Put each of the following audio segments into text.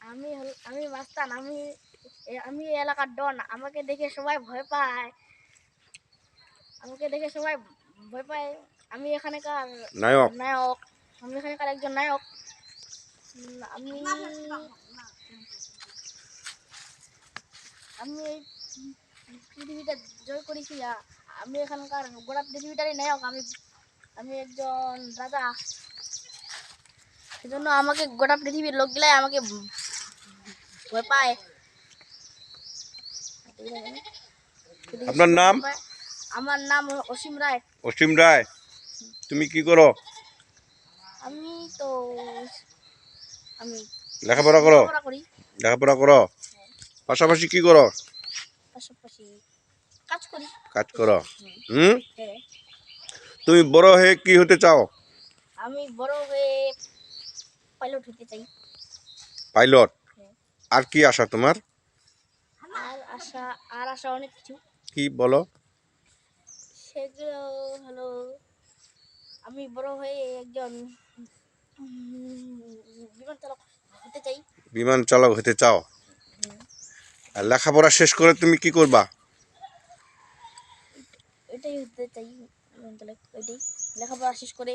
আমি মাস্তান। আমি এলাকার ডন। আমাকে দেখে সবাই ভয় পায়। আমি এখানকার নায়ক। নায়ক। আমি এখানকার একজন নায়ক। আমি আমি এই পৃথিবীটা জয় করেছি। আমি এখানকার গোটা পৃথিবীটারই নায়ক। আমি একজন রাজা। সেজন্য আমাকে গোটা পৃথিবীর লোকগুলাই আমাকে ভয় পায়। আপনার নাম? আমার নাম অসীম রায়। অসীম রায়। তুমি কি করো? আমি তো আমি লেখাপড়া করো? করি। লেখাপড়া করো, পাশাপাশি কি করো? পাশাপাশি কাজ করি। কাজ করো। হ্যাঁ। তুমি বড় হয়ে কি হতে চাও? আমি বড় হয়ে পাইলট হতে চাই। পাইলট। আর কি আশা তোমার? আর আশা অনেক কিছু। কি বলো? সেগুলো হলো আমি বড় হয়ে একজন বিমান চালক হতে চাই। বিমান চালক হতে চাও। আর লেখাপড়া শেষ করে তুমি কি করবা? এটাই হতে চাই। বিমান চালক এটাই। লেখাপড়া শেষ করে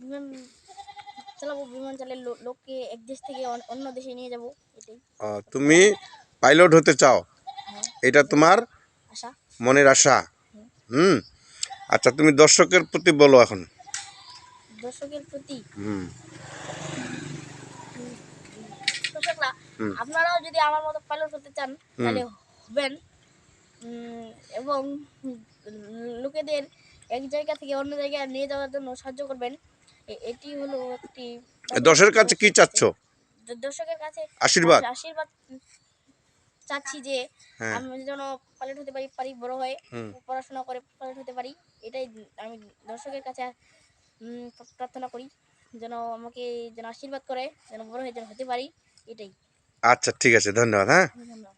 বিমান চালাবো। বিমান চালিয়ে লোককে এক দেশ থেকে অন্য দেশে নিয়ে যাব। এটাই। তুমি পাইলট হতে চাও, এটা তোমার আশা, মনের আশা। আচ্ছা, তুমি দর্শকের প্রতি বলো এখন। দর্শকের প্রতি দর্শকরা, আপনারাও যদি আমার মতো পাইলট হতে চান তাহলে হবেন। এবং লোকেদের এক জায়গা থেকে অন্য জায়গায় নিয়ে যাওয়ার জন্য সাহায্য করবেন। এটি হলো একটি দর্শকের কাছে কি চাচ্ছ? দর্শকের কাছে আশীর্বাদ চাচ্ছি যে আমি যেন পাইলট হতে পারি বড় হয়ে পড়াশোনা করে পাইলট হতে পারি। এটাই আমি দর্শকের কাছে প্রার্থনা করি, যেন আমাকে যেন আশীর্বাদ করে, যেন বড় হয়ে যেন হতে পারি। এটাই। আচ্ছা, ঠিক আছে, ধন্যবাদ। হ্যাঁ। ধন্যবাদ।